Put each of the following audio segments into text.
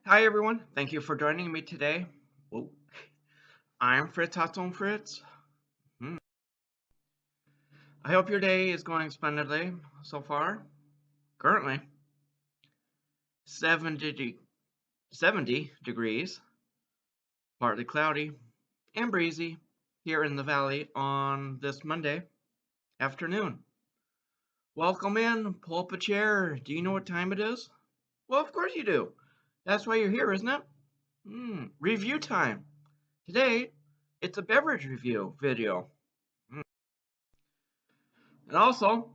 Hi everyone, thank you for joining me today. Whoa. I'm Fritz, hot on Fritz. I hope your day is going splendidly so far. Currently, 70 degrees, partly cloudy and breezy here in the valley on this Monday afternoon. Welcome in, pull up a chair. Do you know what time it is? Well, of course you do. That's why you're here, isn't it? Review time. Today, it's a beverage review video. And also,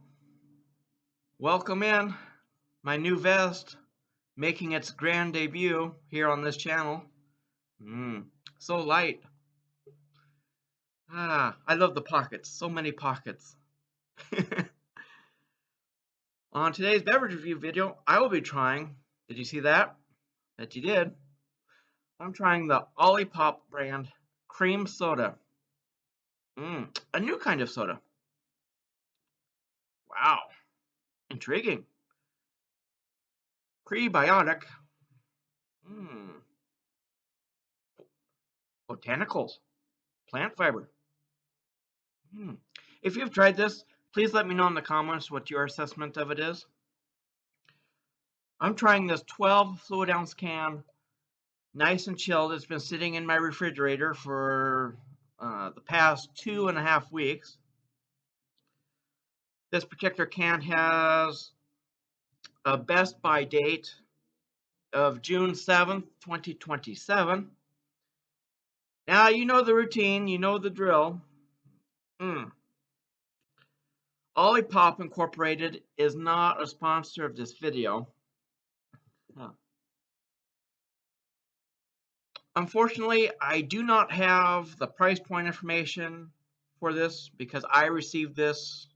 welcome in my new vest making its grand debut here on this channel. So light. I love the pockets. So many pockets. On today's beverage review video, I will be trying, did you see that? Bet you did. I'm trying the Olipop brand cream soda. A new kind of soda. Wow. Intriguing. Prebiotic. Botanicals. Plant fiber. If you've tried this, please let me know in the comments what your assessment of it is. I'm trying this 12 fluid ounce can, nice and chilled. It's been sitting in my refrigerator for the past 2.5 weeks. This particular can has a best by date of June 7th, 2027. Now, you know the routine, you know the drill. Olipop Incorporated is not a sponsor of this video. Unfortunately, I do not have the price point information for this because I received this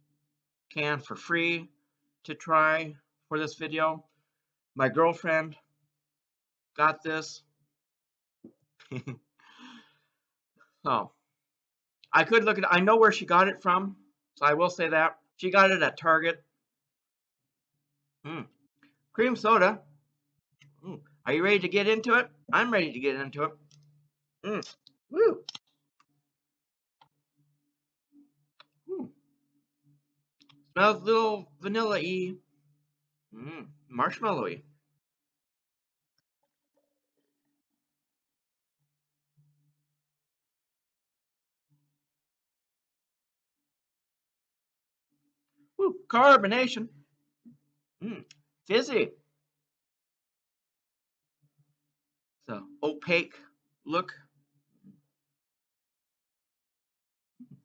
can for free to try for this video. My girlfriend got this. So I could look at I know where she got it from, so I will say that. She got it at Target. Cream soda. Are you ready to get into it? I'm ready to get into it. Woo. Smells a little vanilla-y. Marshmallowy. Carbonation. Fizzy. So opaque look.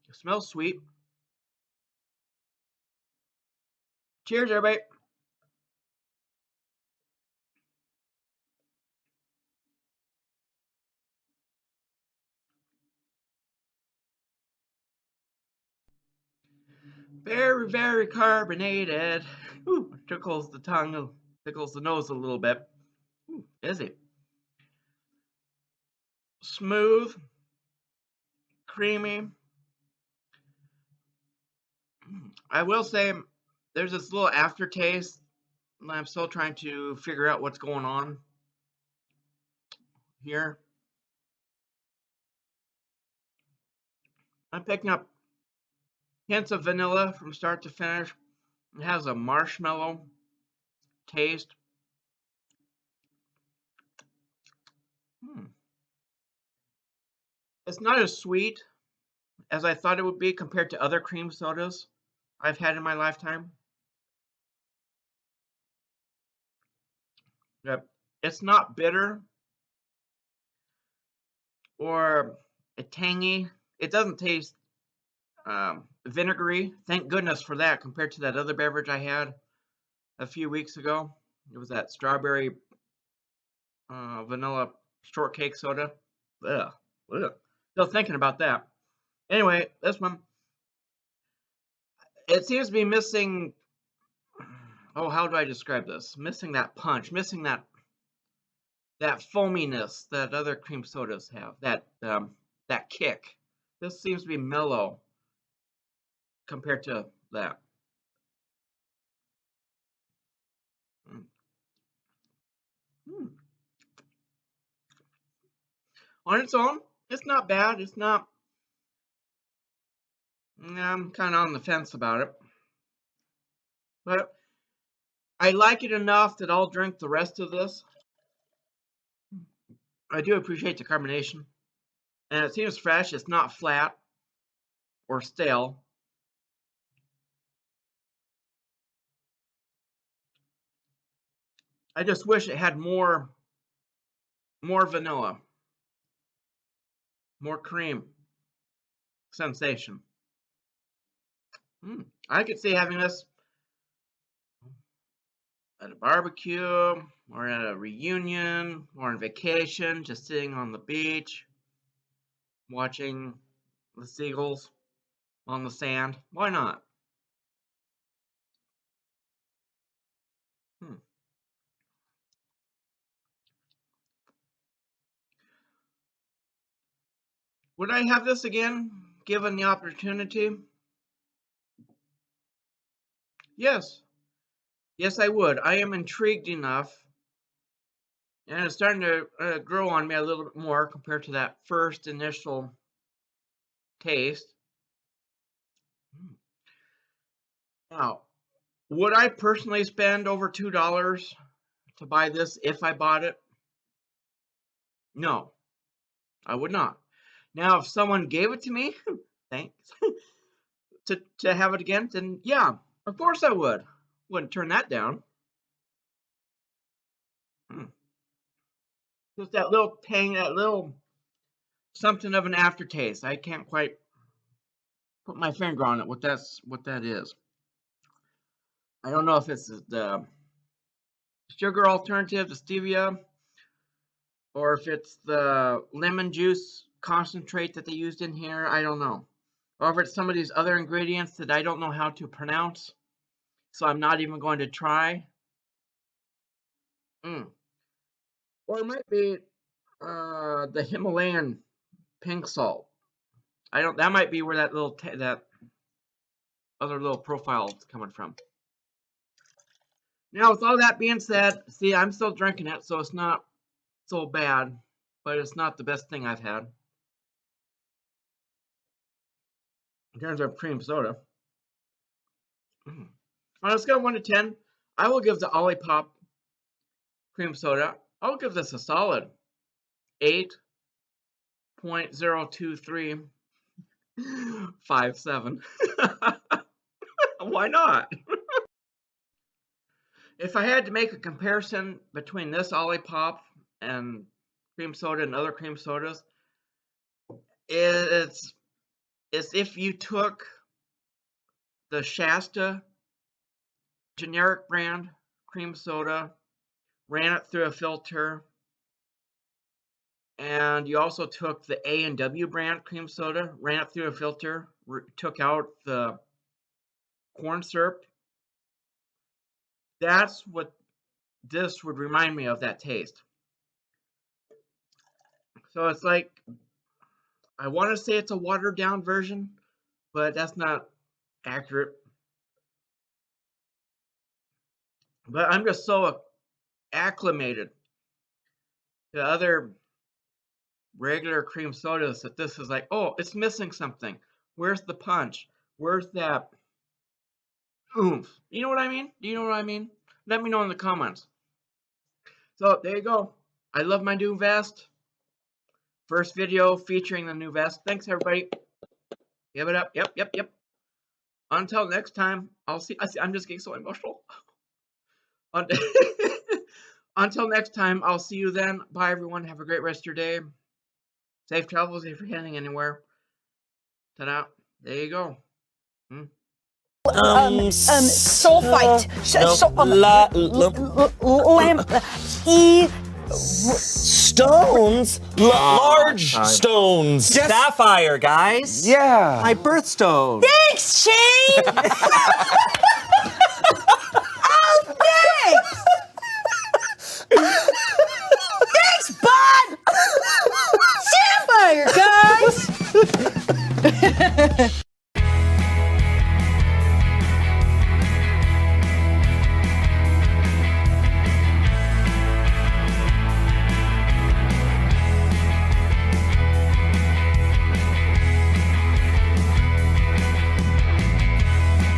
It smells sweet. Cheers, everybody. Very, very carbonated. Tickles the tongue, tickles the nose a little bit. Fizzy. Smooth, creamy. I will say there's this little aftertaste. I'm still trying to figure out what's going on here. I'm picking up hints of vanilla from start to finish. It has a marshmallow taste. It's not as sweet as I thought it would be compared to other cream sodas I've had in my lifetime. Yep. It's not bitter or tangy. It doesn't taste vinegary. Thank goodness for that compared to that other beverage I had a few weeks ago. It was that strawberry vanilla shortcake soda. Ugh. Ugh. Still thinking about that. Anyway, this one, it seems to be missing. Oh, how do I describe this? Missing that punch, missing that foaminess that other cream sodas have. That kick. This seems to be mellow compared to that. On its own, it's not bad. It's not. I'm kind of on the fence about it, but I like it enough that I'll drink the rest of this. I do appreciate the carbonation, and it seems fresh. It's not flat or stale. I just wish it had more vanilla, more cream sensation. I could see having this at a barbecue or at a reunion or on vacation, just sitting on the beach, watching the seagulls on the sand. Why not? Would I have this again, given the opportunity? Yes. Yes, I would. I am intrigued enough, and it's starting to grow on me a little bit more compared to that first initial taste. Now, would I personally spend over $2 to buy this if I bought it? No, I would not. Now, if someone gave it to me, thanks, to have it again, then yeah, of course I would. Wouldn't turn that down. Just that little tang, that little something of an aftertaste. I can't quite put my finger on it. What that is. I don't know if it's the sugar alternative, the stevia, or if it's the lemon juice concentrate that they used in here. I don't know. Or if it's some of these other ingredients that I don't know how to pronounce, so I'm not even going to try. Or it might be the Himalayan pink salt. I don't. That might be where that that other little profile is coming from. Now, with all that being said, see, I'm still drinking it, so it's not so bad, but it's not the best thing I've had in terms of cream soda. On a scale of 1 to 10, I will give the Olipop cream soda, I'll give this a solid 8.02357. Why not? If I had to make a comparison between this Olipop and cream soda and other cream sodas, it's if you took the Shasta generic brand cream soda, ran it through a filter, and you also took the A&W brand cream soda, ran it through a filter, took out the corn syrup. That's what this would remind me of, that taste. So it's like, I want to say it's a watered down version, but that's not accurate. But I'm just so acclimated to other regular cream sodas that this is like, oh, it's missing something. Where's the punch? Where's that oomph? You know what I mean? Do you know what I mean? Let me know in the comments. So there you go. I love my new vest. First video featuring the new vest. Thanks, everybody. Give it up. Yep. Until next time, I'm just getting so emotional. Until next time, I'll see you then. Bye, everyone. Have a great rest of your day. Safe travels if you're heading anywhere. Ta-da. There you go. Soul fight. Stones? Large stones. Sapphire, guys. Yeah. My birthstone. Thanks, Shayne!